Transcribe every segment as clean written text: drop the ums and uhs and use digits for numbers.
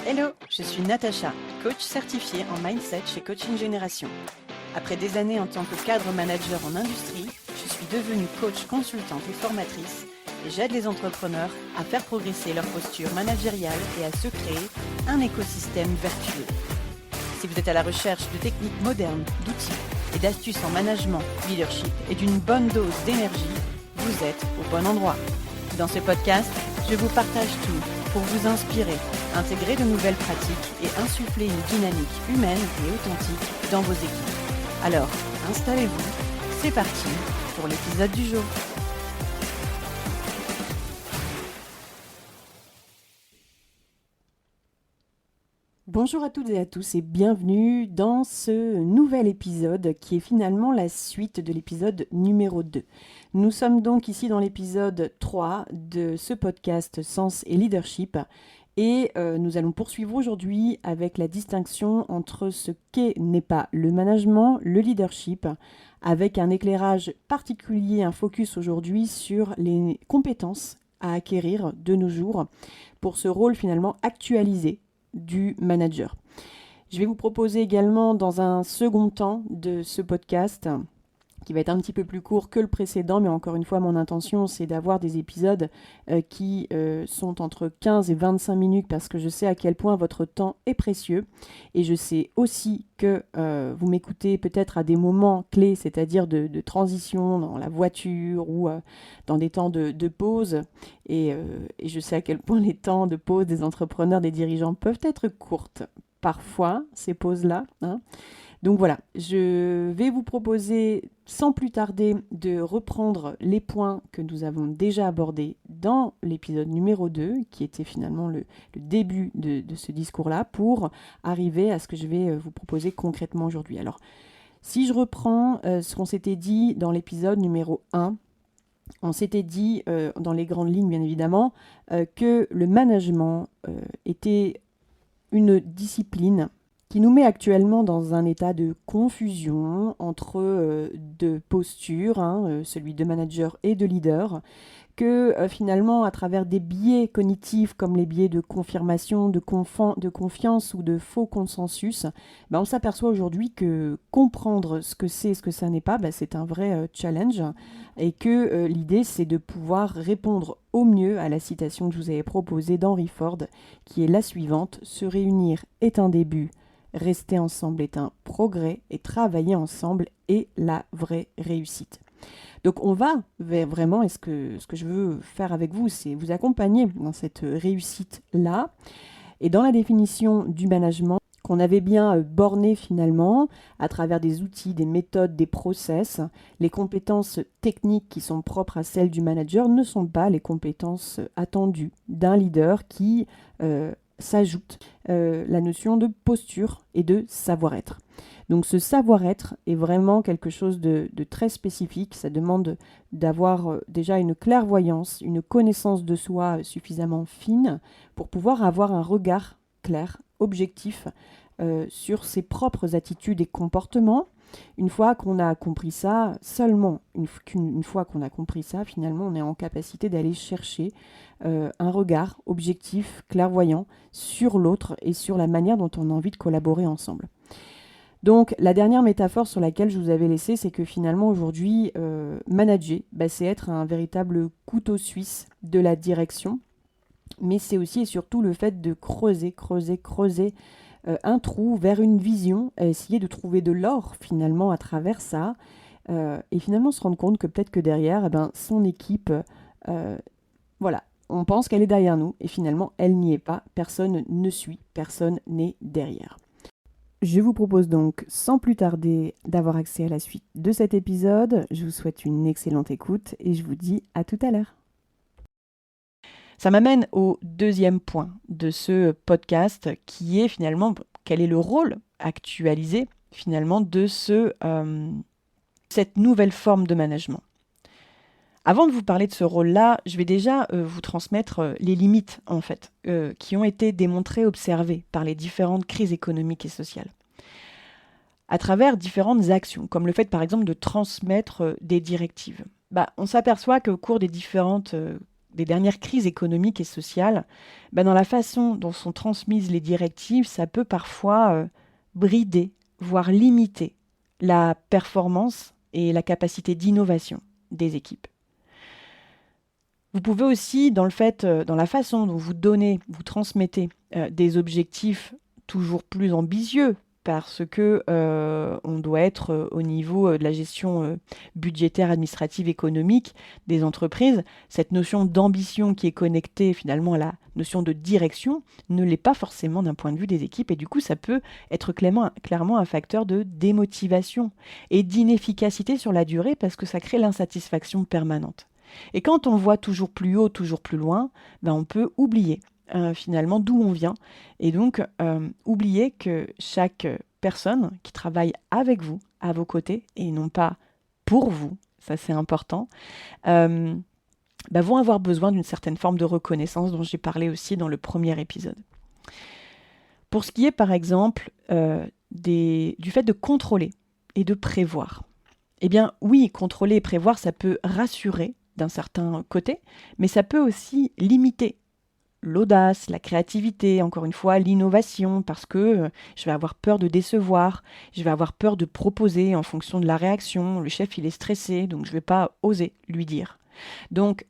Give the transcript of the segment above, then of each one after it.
Hello, je suis Natacha, coach certifiée en mindset chez Coaching Génération. Après des années en tant que cadre manager en industrie, je suis devenue coach consultante et formatrice et j'aide les entrepreneurs à faire progresser leur posture managériale et à se créer un écosystème vertueux. Si vous êtes à la recherche de techniques modernes, d'outils et d'astuces en management, leadership et d'une bonne dose d'énergie, vous êtes au bon endroit. Dans ce podcast, je vous partage tout pour vous inspirer, intégrer de nouvelles pratiques et insuffler une dynamique humaine et authentique dans vos équipes. Alors, installez-vous, c'est parti pour l'épisode du jour. Bonjour à toutes et à tous et bienvenue dans ce nouvel épisode qui est finalement la suite de l'épisode numéro 2. Nous sommes donc ici dans l'épisode 3 de ce podcast Sens et Leadership et nous allons poursuivre aujourd'hui avec la distinction entre ce qu'est n'est pas le management, le leadership, avec un éclairage particulier, un focus aujourd'hui sur les compétences à acquérir de nos jours pour ce rôle finalement actualisé du manager. Je vais vous proposer également dans un second temps de ce podcast qui va être un petit peu plus court que le précédent, mais encore une fois, mon intention, c'est d'avoir des épisodes qui sont entre 15 et 25 minutes parce que je sais à quel point votre temps est précieux et je sais aussi que vous m'écoutez peut-être à des moments clés, c'est-à-dire de transition dans la voiture ou dans des temps de pause et je sais à quel point les temps de pause des entrepreneurs, des dirigeants peuvent être courtes parfois, ces pauses-là, hein. Donc voilà, je vais vous proposer sans plus tarder de reprendre les points que nous avons déjà abordés dans l'épisode numéro 2, qui était finalement le début de ce discours-là, pour arriver à ce que je vais vous proposer concrètement aujourd'hui. Alors, si je reprends ce qu'on s'était dit dans l'épisode numéro 1, on s'était dit, dans les grandes lignes bien évidemment, que le management était une discipline qui nous met actuellement dans un état de confusion entre deux postures, celui de manager et de leader, que finalement, à travers des biais cognitifs comme les biais de confirmation, de confiance ou de faux consensus, on s'aperçoit aujourd'hui que comprendre ce que c'est et ce que ça n'est pas, c'est un vrai challenge et que l'idée, c'est de pouvoir répondre au mieux à la citation que je vous avais proposée d'Henry Ford, qui est la suivante: « Se réunir est un début, rester ensemble est un progrès et travailler ensemble est la vraie réussite. » Donc on va vers vraiment, et ce que je veux faire avec vous, c'est vous accompagner dans cette réussite-là. Et dans la définition du management, qu'on avait bien borné finalement à travers des outils, des méthodes, des process, les compétences techniques qui sont propres à celles du manager ne sont pas les compétences attendues d'un leader qui s'ajoute la notion de posture et de savoir-être. Donc ce savoir-être est vraiment quelque chose de très spécifique. Ça demande d'avoir déjà une clairvoyance, une connaissance de soi suffisamment fine pour pouvoir avoir un regard clair, objectif sur ses propres attitudes et comportements. Une fois qu'on a compris ça, seulement une fois qu'on a compris ça, finalement, on est en capacité d'aller chercher un regard objectif, clairvoyant sur l'autre et sur la manière dont on a envie de collaborer ensemble. Donc, la dernière métaphore sur laquelle je vous avais laissé, c'est que finalement, aujourd'hui, manager, c'est être un véritable couteau suisse de la direction, mais c'est aussi et surtout le fait de creuser un trou vers une vision, essayer de trouver de l'or finalement à travers ça, et finalement se rendre compte que peut-être que derrière, son équipe, voilà, on pense qu'elle est derrière nous, et finalement, elle n'y est pas, personne ne suit, personne n'est derrière. Je vous propose donc, sans plus tarder, d'avoir accès à la suite de cet épisode. Je vous souhaite une excellente écoute et je vous dis à tout à l'heure. Ça m'amène au deuxième point de ce podcast qui est finalement quel est le rôle actualisé finalement de cette nouvelle forme de management. Avant de vous parler de ce rôle-là, je vais déjà vous transmettre les limites, en fait, qui ont été démontrées, observées par les différentes crises économiques et sociales. À travers différentes actions, comme le fait, par exemple, de transmettre des directives. On s'aperçoit qu'au cours des différentes des dernières crises économiques et sociales, dans la façon dont sont transmises les directives, ça peut parfois brider, voire limiter la performance et la capacité d'innovation des équipes. Vous pouvez aussi, dans la façon dont vous transmettez des objectifs toujours plus ambitieux, parce que on doit être au niveau de la gestion budgétaire, administrative, économique des entreprises. Cette notion d'ambition qui est connectée finalement à la notion de direction ne l'est pas forcément d'un point de vue des équipes, et du coup ça peut être clairement un facteur de démotivation et d'inefficacité sur la durée, parce que ça crée l'insatisfaction permanente. Et quand on voit toujours plus haut, toujours plus loin, on peut oublier finalement d'où on vient, et donc oublier que chaque personne qui travaille avec vous, à vos côtés, et non pas pour vous, ça c'est important, vont avoir besoin d'une certaine forme de reconnaissance dont j'ai parlé aussi dans le premier épisode. Pour ce qui est par exemple du fait de contrôler et de prévoir, eh bien oui, contrôler et prévoir, ça peut rassurer d'un certain côté, mais ça peut aussi limiter l'audace, la créativité, encore une fois, l'innovation, parce que je vais avoir peur de décevoir, je vais avoir peur de proposer en fonction de la réaction. Le chef, il est stressé, donc je ne vais pas oser lui dire. Donc,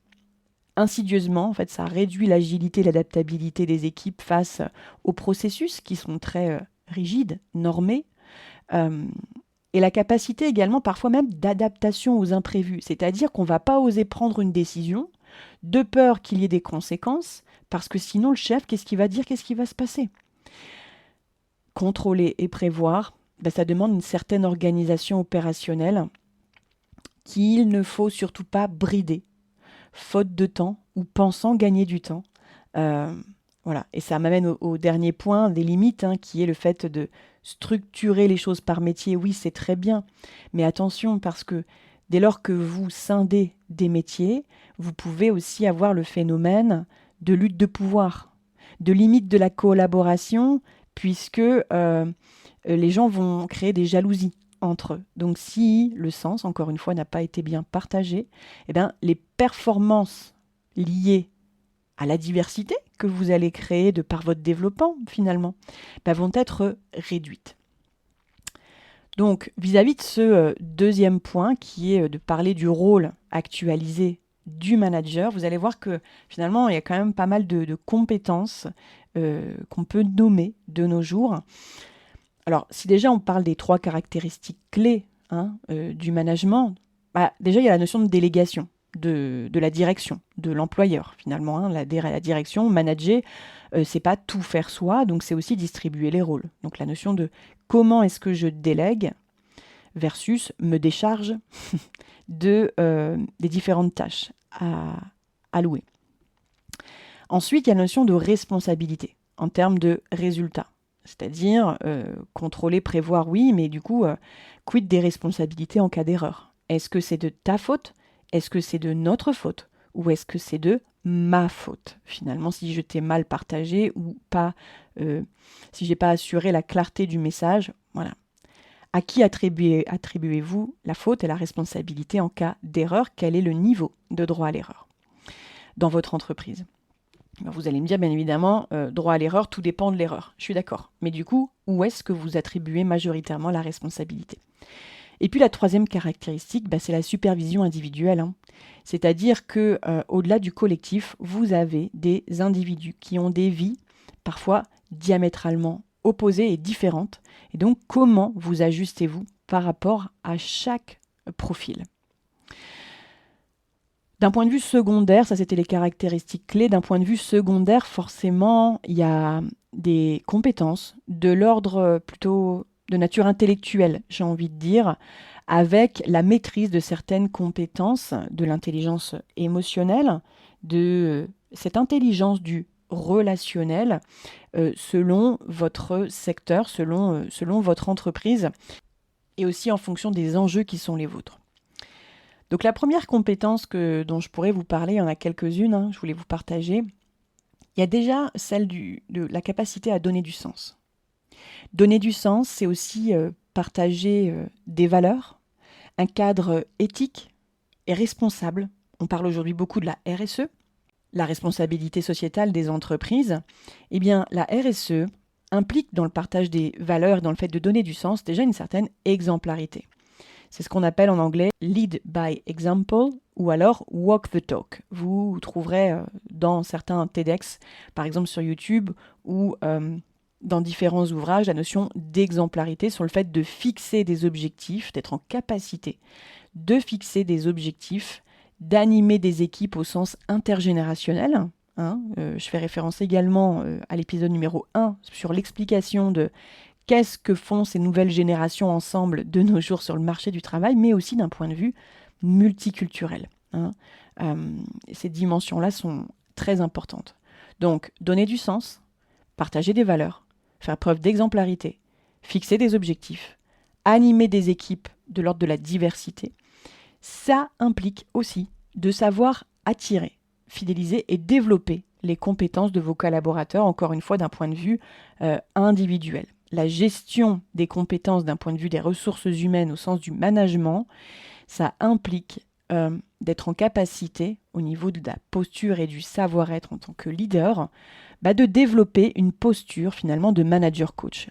insidieusement, en fait, ça réduit l'agilité et l'adaptabilité des équipes face aux processus qui sont très rigides, normés, et la capacité également, parfois même, d'adaptation aux imprévus. C'est-à-dire qu'on ne va pas oser prendre une décision de peur qu'il y ait des conséquences, parce que sinon, le chef, qu'est-ce qu'il va dire, qu'est-ce qui va se passer? Contrôler et prévoir, ça demande une certaine organisation opérationnelle qu'il ne faut surtout pas brider, faute de temps ou pensant gagner du temps. Voilà. Et ça m'amène au dernier point des limites, qui est le fait de structurer les choses par métier. Oui, c'est très bien, mais attention, parce que dès lors que vous scindez des métiers, vous pouvez aussi avoir le phénomène de lutte de pouvoir, de limite de la collaboration, puisque les gens vont créer des jalousies entre eux. Donc si le sens, encore une fois, n'a pas été bien partagé, les performances liées à la diversité que vous allez créer de par votre développement, finalement, vont être réduites. Donc, vis-à-vis de ce deuxième point, qui est de parler du rôle actualisé du manager, vous allez voir que finalement, il y a quand même pas mal de compétences qu'on peut nommer de nos jours. Alors, si déjà on parle des 3 caractéristiques clés du management, déjà il y a la notion de délégation, de la direction, de l'employeur finalement. La direction, manager, c'est pas tout faire soi, donc c'est aussi distribuer les rôles. Donc la notion de comment est-ce que je délègue versus me décharge des différentes tâches à allouer. Ensuite, il y a la notion de responsabilité en termes de résultats. C'est-à-dire contrôler, prévoir, oui, mais du coup, quid des responsabilités en cas d'erreur? Est-ce que c'est de ta faute? Est-ce que c'est de notre faute? Ou est-ce que c'est de ma faute? Finalement, si je t'ai mal partagé ou pas, si j'ai pas assuré la clarté du message, voilà. À qui attribuez-vous la faute et la responsabilité en cas d'erreur? Quel est le niveau de droit à l'erreur dans votre entreprise? Vous allez me dire, bien évidemment, droit à l'erreur, tout dépend de l'erreur. Je suis d'accord. Mais du coup, où est-ce que vous attribuez majoritairement la responsabilité? Et puis la troisième caractéristique, c'est la supervision individuelle. C'est-à-dire que au-delà du collectif, vous avez des individus qui ont des vies parfois diamétralement opposées et différentes. Et donc, comment vous ajustez-vous par rapport à chaque profil? D'un point de vue secondaire, ça c'était les caractéristiques clés, d'un point de vue secondaire, forcément, il y a des compétences de l'ordre plutôt de nature intellectuelle, j'ai envie de dire, avec la maîtrise de certaines compétences de l'intelligence émotionnelle, de cette intelligence du relationnel, selon votre secteur, selon votre entreprise, et aussi en fonction des enjeux qui sont les vôtres. Donc la première compétence dont je pourrais vous parler, il y en a quelques-unes, je voulais vous partager. Il y a déjà celle de la capacité à donner du sens. Donner du sens, c'est aussi partager des valeurs, un cadre éthique et responsable. On parle aujourd'hui beaucoup de la RSE. la responsabilité sociétale des entreprises, eh bien, la RSE implique dans le partage des valeurs, dans le fait de donner du sens, déjà une certaine exemplarité. C'est ce qu'on appelle en anglais lead by example ou alors walk the talk. Vous trouverez dans certains TEDx, par exemple sur YouTube, ou dans différents ouvrages, la notion d'exemplarité sur le fait de fixer des objectifs, d'être en capacité de fixer des objectifs, d'animer des équipes au sens intergénérationnel. Je fais référence également à l'épisode numéro 1 sur l'explication de qu'est-ce que font ces nouvelles générations ensemble de nos jours sur le marché du travail, mais aussi d'un point de vue multiculturel. Ces dimensions-là sont très importantes. Donc, donner du sens, partager des valeurs, faire preuve d'exemplarité, fixer des objectifs, animer des équipes de l'ordre de la diversité, ça implique aussi de savoir attirer, fidéliser et développer les compétences de vos collaborateurs, encore une fois d'un point de vue individuel. La gestion des compétences d'un point de vue des ressources humaines au sens du management, ça implique d'être en capacité, au niveau de la posture et du savoir-être en tant que leader, de développer une posture finalement de manager coach.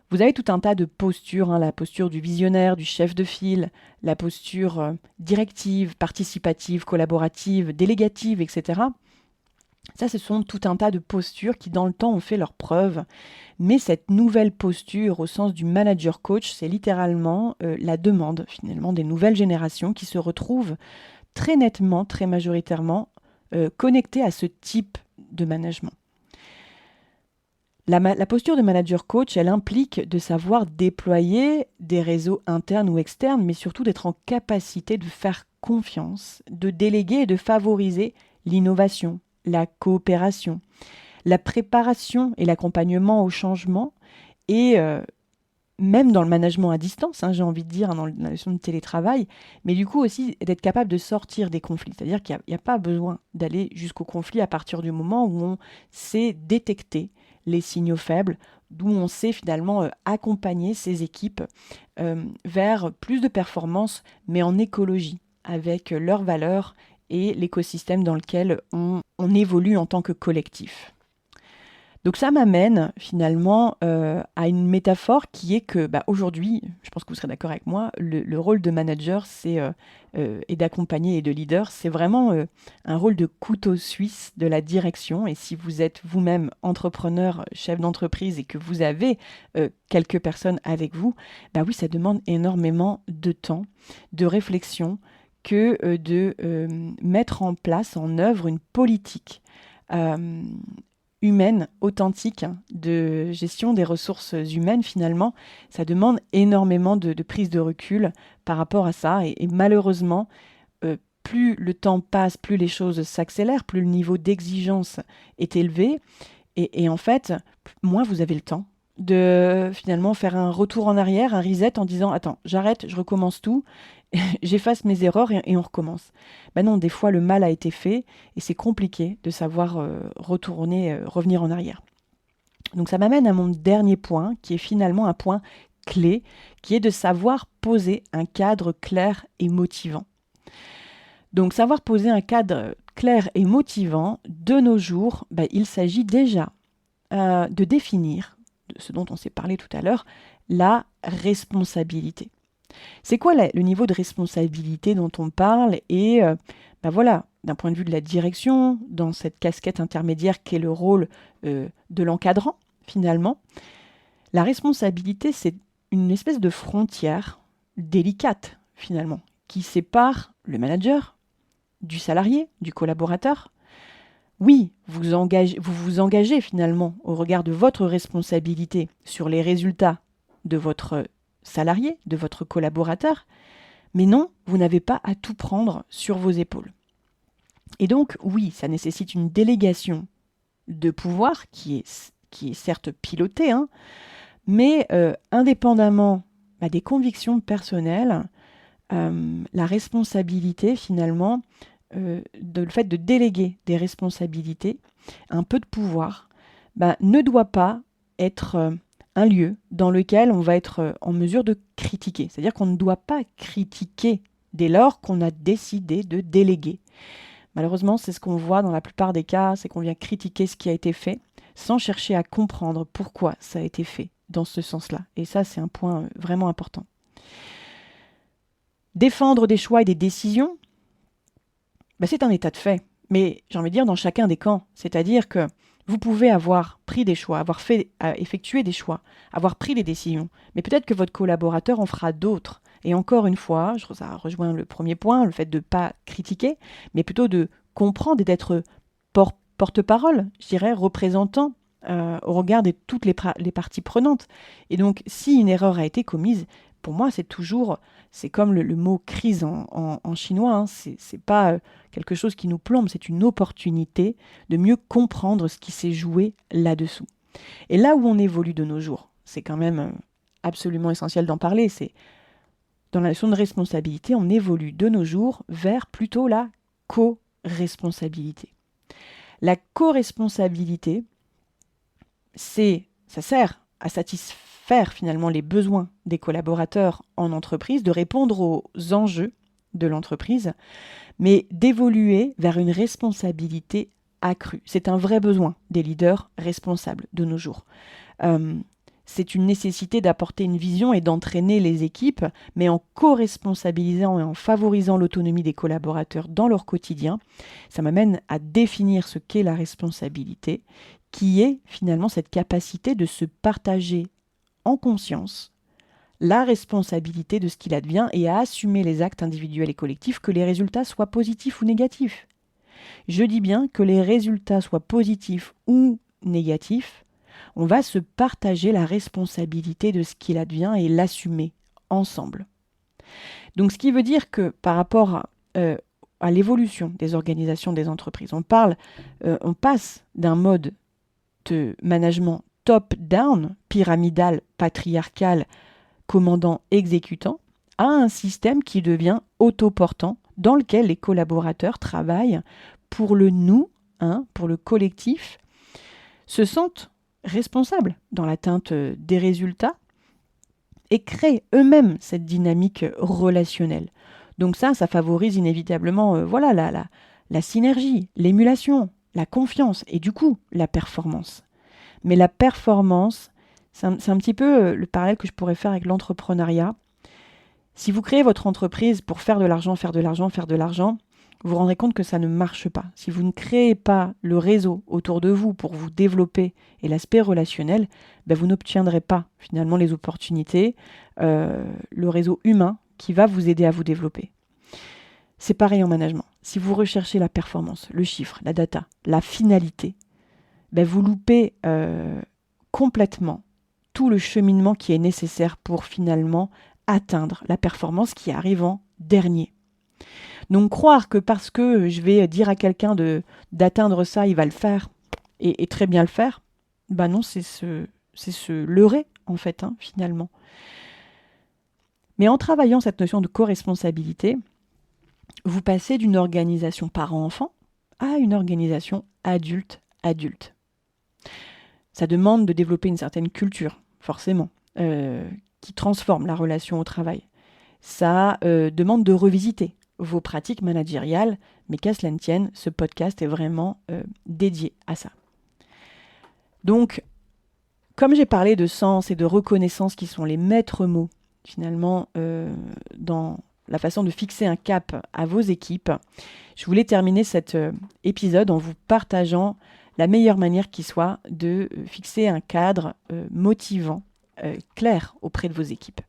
Vous avez tout un tas de postures, la posture du visionnaire, du chef de file, la posture directive, participative, collaborative, délégative, etc. Ça, ce sont tout un tas de postures qui, dans le temps, ont fait leurs preuves. Mais cette nouvelle posture, au sens du manager coach, c'est littéralement la demande, finalement, des nouvelles générations qui se retrouvent très nettement, très majoritairement connectées à ce type de management. La posture de manager coach, elle implique de savoir déployer des réseaux internes ou externes, mais surtout d'être en capacité de faire confiance, de déléguer et de favoriser l'innovation, la coopération, la préparation et l'accompagnement au changement, et même dans le management à distance, j'ai envie de dire, dans la notion de télétravail, mais du coup aussi d'être capable de sortir des conflits. C'est-à-dire qu'il n'y a pas besoin d'aller jusqu'au conflit à partir du moment où on sait détecter les signaux faibles, d'où on sait finalement accompagner ces équipes vers plus de performance, mais en écologie, avec leurs valeurs et l'écosystème dans lequel on évolue en tant que collectif. Donc ça m'amène finalement à une métaphore qui est que aujourd'hui, je pense que vous serez d'accord avec moi, le rôle de manager et d'accompagner et de leader, c'est vraiment un rôle de couteau suisse de la direction. Et si vous êtes vous-même entrepreneur, chef d'entreprise et que vous avez quelques personnes avec vous, oui, ça demande énormément de temps, de réflexion, que de mettre en place, en œuvre une politique humaine, authentique, de gestion des ressources humaines, finalement, ça demande énormément de prise de recul par rapport à ça. Et malheureusement, plus le temps passe, plus les choses s'accélèrent, plus le niveau d'exigence est élevé. Et en fait, moins vous avez le temps de finalement faire un retour en arrière, un reset en disant « Attends, j'arrête, je recommence tout, j'efface mes erreurs et on recommence ». Non, des fois, le mal a été fait et c'est compliqué de savoir revenir en arrière. Donc ça m'amène à mon dernier point, qui est finalement un point clé, qui est de savoir poser un cadre clair et motivant. Donc savoir poser un cadre clair et motivant, de nos jours, il s'agit déjà de définir, de ce dont on s'est parlé tout à l'heure, la responsabilité. C'est quoi le niveau de responsabilité dont on parle? Et d'un point de vue de la direction, dans cette casquette intermédiaire qu'est le rôle de l'encadrant, finalement, la responsabilité, c'est une espèce de frontière délicate, finalement, qui sépare le manager du salarié, du collaborateur. Oui, vous vous engagez finalement au regard de votre responsabilité sur les résultats de votre salarié, de votre collaborateur, mais non, vous n'avez pas à tout prendre sur vos épaules. Et donc, oui, ça nécessite une délégation de pouvoir qui est certes pilotée, mais indépendamment des convictions personnelles, la responsabilité finalement, le fait de déléguer des responsabilités, un peu de pouvoir, ne doit pas être un lieu dans lequel on va être en mesure de critiquer. C'est-à-dire qu'on ne doit pas critiquer dès lors qu'on a décidé de déléguer. Malheureusement, c'est ce qu'on voit dans la plupart des cas, c'est qu'on vient critiquer ce qui a été fait sans chercher à comprendre pourquoi ça a été fait dans ce sens-là. Et ça, c'est un point vraiment important. Défendre des choix et des décisions, c'est un état de fait. Mais j'ai envie de dire dans chacun des camps. C'est-à-dire que vous pouvez avoir pris des choix, avoir effectué des choix, avoir pris des décisions. Mais peut-être que votre collaborateur en fera d'autres. Et encore une fois, ça rejoint le premier point, le fait de ne pas critiquer, mais plutôt de comprendre et d'être porte-parole, je dirais, représentant au regard de toutes les parties prenantes. Et donc, si une erreur a été commise, pour moi, c'est comme le mot crise en chinois, hein, c'est pas quelque chose qui nous plombe, c'est une opportunité de mieux comprendre ce qui s'est joué là-dessous. Et là où on évolue de nos jours, c'est quand même absolument essentiel d'en parler, c'est dans la notion de responsabilité, on évolue de nos jours vers plutôt la co-responsabilité. La co-responsabilité, ça sert à satisfaire finalement les besoins des collaborateurs en entreprise, de répondre aux enjeux de l'entreprise, mais d'évoluer vers une responsabilité accrue. C'est un vrai besoin des leaders responsables de nos jours. C'est une nécessité d'apporter une vision et d'entraîner les équipes, mais en co-responsabilisant et en favorisant l'autonomie des collaborateurs dans leur quotidien. Ça m'amène à définir ce qu'est la responsabilité, qui est finalement cette capacité de se partager en conscience la responsabilité de ce qu'il advient et à assumer les actes individuels et collectifs, que les résultats soient positifs ou négatifs. Je dis bien que les résultats soient positifs ou négatifs, on va se partager la responsabilité de ce qu'il advient et l'assumer ensemble. Donc ce qui veut dire que par rapport à l'évolution des organisations des entreprises, on passe d'un mode de management top-down, pyramidal, patriarcal, commandant-exécutant, à un système qui devient autoportant, dans lequel les collaborateurs travaillent pour le nous, pour le collectif, se sentent responsables dans l'atteinte des résultats et créent eux-mêmes cette dynamique relationnelle. Donc ça favorise inévitablement la synergie, l'émulation, la confiance et du coup la performance. Mais la performance, c'est un petit peu le parallèle que je pourrais faire avec l'entrepreneuriat. Si vous créez votre entreprise pour faire de l'argent, vous vous rendrez compte que ça ne marche pas. Si vous ne créez pas le réseau autour de vous pour vous développer et l'aspect relationnel, vous n'obtiendrez pas finalement les opportunités, le réseau humain qui va vous aider à vous développer. C'est pareil en management. Si vous recherchez la performance, le chiffre, la data, la finalité, vous loupez complètement tout le cheminement qui est nécessaire pour finalement atteindre la performance qui arrive en dernier. Donc croire que parce que je vais dire à quelqu'un d'atteindre ça, il va le faire et très bien le faire, non, c'est se leurrer en fait, finalement. Mais en travaillant cette notion de co-responsabilité, vous passez d'une organisation parent-enfant à une organisation adulte-adulte. Ça demande de développer une certaine culture, forcément, qui transforme la relation au travail. Ça demande de revisiter vos pratiques managériales, mais qu'à cela ne tienne, ce podcast est vraiment dédié à ça. Donc, comme j'ai parlé de sens et de reconnaissance qui sont les maîtres mots, finalement, dans la façon de fixer un cap à vos équipes, je voulais terminer cet épisode en vous partageant la meilleure manière qui soit de fixer un cadre motivant, clair auprès de vos équipes.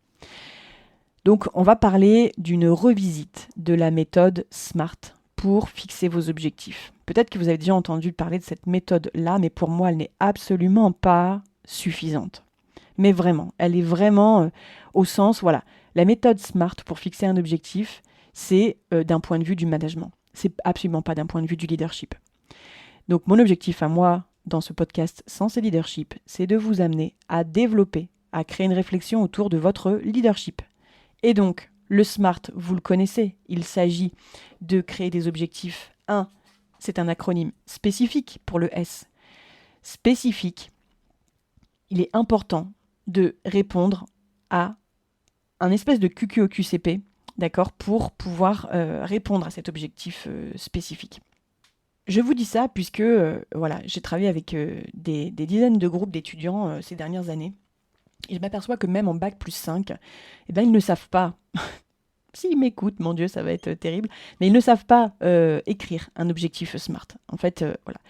Donc, on va parler d'une revisite de la méthode SMART pour fixer vos objectifs. Peut-être que vous avez déjà entendu parler de cette méthode-là, mais pour moi, elle n'est absolument pas suffisante. Mais vraiment, elle est vraiment au sens, la méthode SMART pour fixer un objectif, c'est d'un point de vue du management. C'est absolument pas d'un point de vue du leadership. Donc, mon objectif à moi, dans ce podcast Sens et Leadership, c'est de vous amener à développer, à créer une réflexion autour de votre leadership. Et donc, le SMART, vous le connaissez, il s'agit de créer des objectifs. 1, c'est un acronyme spécifique pour le S. Spécifique, il est important de répondre à un espèce de QQOQCP, d'accord, pour pouvoir répondre à cet objectif spécifique. Je vous dis ça puisque voilà, j'ai travaillé avec des dizaines de groupes d'étudiants ces dernières années. Et je m'aperçois que même en bac plus 5, eh ben, ils ne savent pas. S'ils m'écoutent, mon Dieu, ça va être terrible. Mais ils ne savent pas écrire un objectif SMART. En fait, voilà.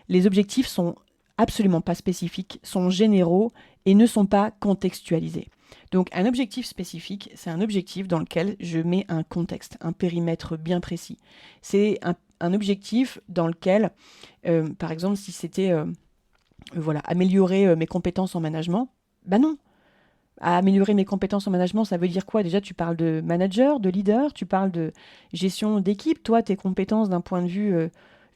Les objectifs sont absolument pas spécifiques, sont généraux et ne sont pas contextualisés. Donc un objectif spécifique, c'est un objectif dans lequel je mets un contexte, un périmètre bien précis. C'est un objectif dans lequel, par exemple, si c'était voilà, améliorer mes compétences en management, ben non. À améliorer mes compétences en management, ça veut dire quoi? Déjà, tu parles de manager, de leader, tu parles de gestion d'équipe, toi, tes compétences d'un point de vue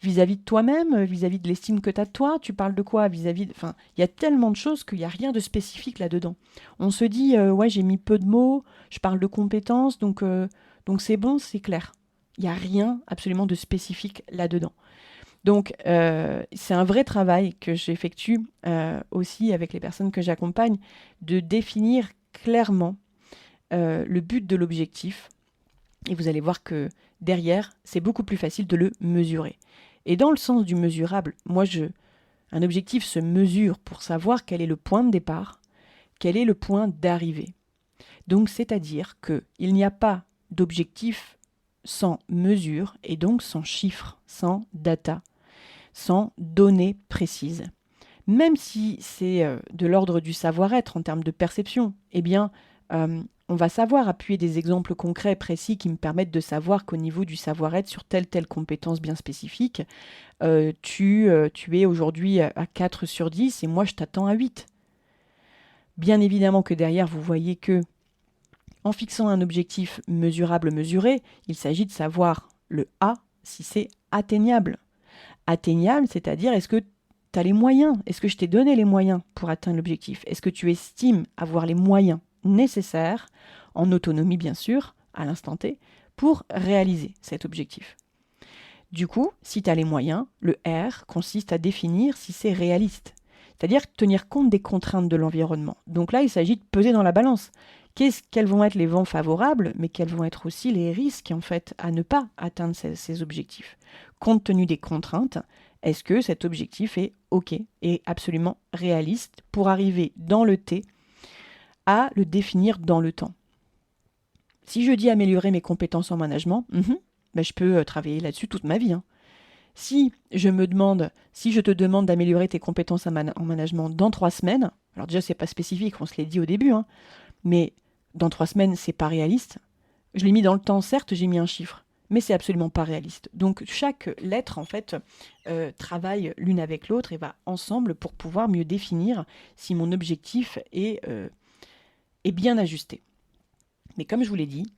vis-à-vis de toi-même, vis-à-vis de l'estime que tu as de toi, tu parles de quoi vis-à-vis de... Enfin, il y a tellement de choses qu'il n'y a rien de spécifique là-dedans. On se dit, ouais, j'ai mis peu de mots, je parle de compétences, donc c'est bon, c'est clair. Il n'y a rien absolument de spécifique là-dedans. Donc, c'est un vrai travail que j'effectue aussi avec les personnes que j'accompagne, de définir clairement le but de l'objectif. Et vous allez voir que derrière, c'est beaucoup plus facile de le mesurer. Et dans le sens du mesurable, un objectif se mesure pour savoir quel est le point de départ, quel est le point d'arrivée. Donc, c'est-à-dire qu'il n'y a pas d'objectif sans mesure et donc sans chiffres, sans data, sans données précises. Même si c'est de l'ordre du savoir-être en termes de perception, eh bien, on va savoir appuyer des exemples concrets, précis, qui me permettent de savoir qu'au niveau du savoir-être, sur telle compétence bien spécifique, tu es aujourd'hui à 4 sur 10 et moi je t'attends à 8. Bien évidemment que derrière, vous voyez que en fixant un objectif mesurable, mesuré, il s'agit de savoir le A si c'est atteignable. Atteignable, c'est-à-dire est-ce que tu as les moyens? Est-ce que je t'ai donné les moyens pour atteindre l'objectif? Est-ce que tu estimes avoir les moyens nécessaires, en autonomie bien sûr, à l'instant T, pour réaliser cet objectif? Du coup, si tu as les moyens, le R consiste à définir si c'est réaliste, c'est-à-dire tenir compte des contraintes de l'environnement. Donc là, il s'agit de peser dans la balance. Quels vont être les vents favorables, mais quels vont être aussi les risques en fait à ne pas atteindre ces objectifs. Compte tenu des contraintes, est-ce que cet objectif est OK et absolument réaliste pour arriver dans le T à le définir dans le temps? Si je dis améliorer mes compétences en management, ben je peux travailler là-dessus toute ma vie. Si je te demande d'améliorer tes compétences en management dans 3 semaines, alors déjà c'est pas spécifique, on se l'est dit au début, mais dans 3 semaines c'est pas réaliste. Je l'ai mis dans le temps, certes, j'ai mis un chiffre, mais c'est absolument pas réaliste. Donc chaque lettre en fait travaille l'une avec l'autre et va ensemble pour pouvoir mieux définir si mon objectif est bien ajusté. Mais comme je vous l'ai dit,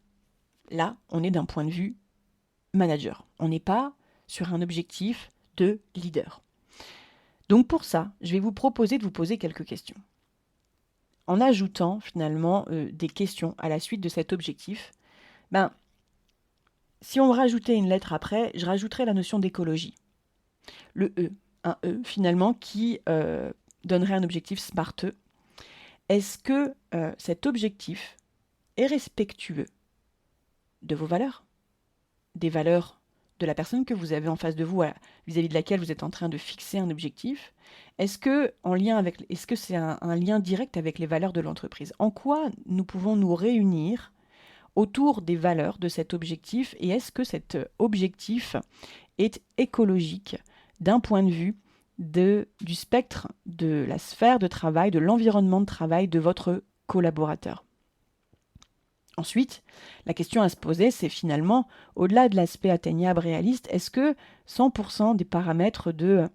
là on est d'un point de vue manager. On n'est pas sur un objectif de leader. Donc pour ça, je vais vous proposer de vous poser quelques questions. En ajoutant finalement des questions à la suite de cet objectif, si on rajoutait une lettre après, je rajouterais la notion d'écologie. Le E, un E finalement qui donnerait un objectif SMART. Est-ce que cet objectif est respectueux de vos valeurs, des valeurs de la personne que vous avez en face de vous, vis-à-vis de laquelle vous êtes en train de fixer un objectif? Est-ce que c'est un lien direct avec les valeurs de l'entreprise? En quoi nous pouvons nous réunir autour des valeurs de cet objectif et est-ce que cet objectif est écologique d'un point de vue du spectre de la sphère de travail, de l'environnement de travail de votre collaborateur? Ensuite, la question à se poser, c'est finalement, au-delà de l'aspect atteignable, réaliste, est-ce que 100% des paramètres de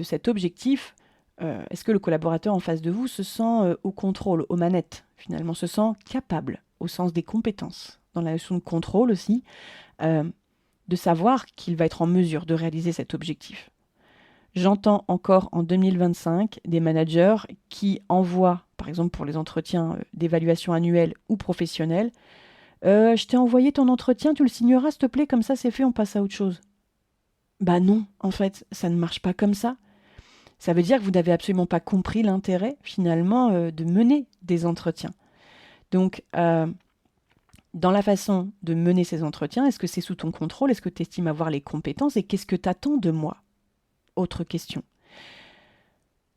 cet objectif, est-ce que le collaborateur en face de vous se sent au contrôle, aux manettes, finalement, se sent capable, au sens des compétences, dans la notion de contrôle aussi, de savoir qu'il va être en mesure de réaliser cet objectif? J'entends encore en 2025 des managers qui envoient, par exemple pour les entretiens d'évaluation annuelle ou professionnelle, je t'ai envoyé ton entretien, tu le signeras s'il te plaît, comme ça c'est fait, on passe à autre chose. Bah non, en fait, ça ne marche pas comme ça. Ça veut dire que vous n'avez absolument pas compris l'intérêt finalement de mener des entretiens. Donc, dans la façon de mener ces entretiens? Est-ce que c'est sous ton contrôle? Est-ce que tu estimes avoir les compétences? Et qu'est-ce que tu attends de moi? Autre question.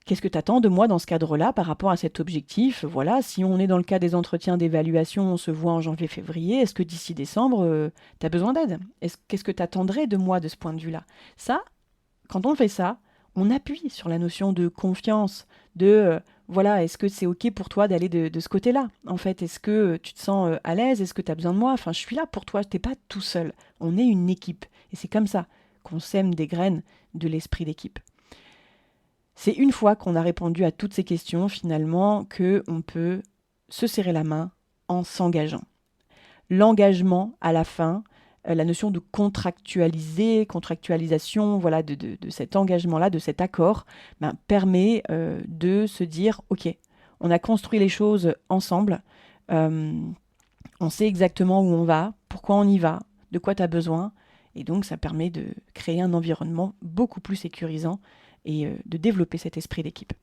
Qu'est-ce que tu attends de moi dans ce cadre-là par rapport à cet objectif? Voilà, si on est dans le cas des entretiens d'évaluation, on se voit en janvier-février, est-ce que d'ici décembre, tu as besoin d'aide? Qu'est-ce que tu attendrais de moi de ce point de vue-là? Ça, quand on fait ça, on appuie sur la notion de confiance, voilà, est-ce que c'est OK pour toi d'aller de ce côté-là? En fait, est-ce que tu te sens à l'aise? Est-ce que tu as besoin de moi? Enfin, je suis là pour toi, tu n'es pas tout seul. On est une équipe. Et c'est comme ça qu'on sème des graines de l'esprit d'équipe. C'est une fois qu'on a répondu à toutes ces questions, finalement, qu'on peut se serrer la main en s'engageant. L'engagement, à la fin, la notion de contractualisation, voilà, de cet engagement-là, de cet accord, permet de se dire, OK, on a construit les choses ensemble, on sait exactement où on va, pourquoi on y va, de quoi tu as besoin, et donc ça permet de créer un environnement beaucoup plus sécurisant et de développer cet esprit d'équipe.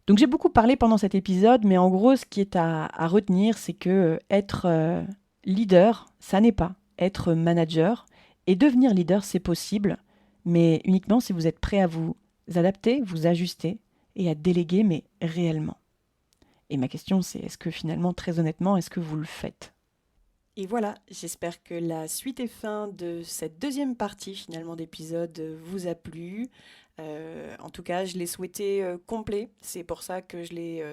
Donc j'ai beaucoup parlé pendant cet épisode, mais en gros, ce qui est à retenir, c'est que être leader, ça n'est pas être manager. Et devenir leader, c'est possible, mais uniquement si vous êtes prêt à vous adapter, vous ajuster et à déléguer, mais réellement. Et ma question, c'est est-ce que finalement, très honnêtement, est-ce que vous le faites ? Et voilà, j'espère que la suite et fin de cette deuxième partie finalement d'épisode vous a plu. En tout cas, je l'ai souhaité complet. C'est pour ça que j'ai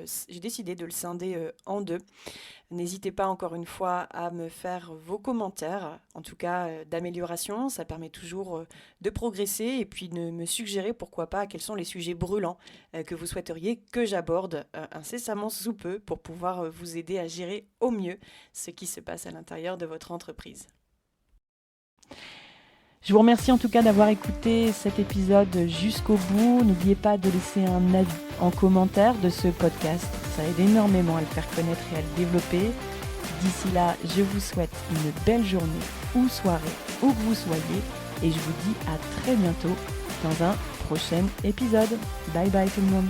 décidé de le scinder en deux. N'hésitez pas encore une fois à me faire vos commentaires, en tout cas d'amélioration. Ça permet toujours de progresser et puis de me suggérer pourquoi pas quels sont les sujets brûlants que vous souhaiteriez que j'aborde incessamment sous peu pour pouvoir vous aider à gérer au mieux ce qui se passe à l'intérieur de votre entreprise. Je vous remercie en tout cas d'avoir écouté cet épisode jusqu'au bout. N'oubliez pas de laisser un avis en commentaire de ce podcast. Ça aide énormément à le faire connaître et à le développer. D'ici là, je vous souhaite une belle journée ou soirée, où que vous soyez. Et je vous dis à très bientôt dans un prochain épisode. Bye bye tout le monde.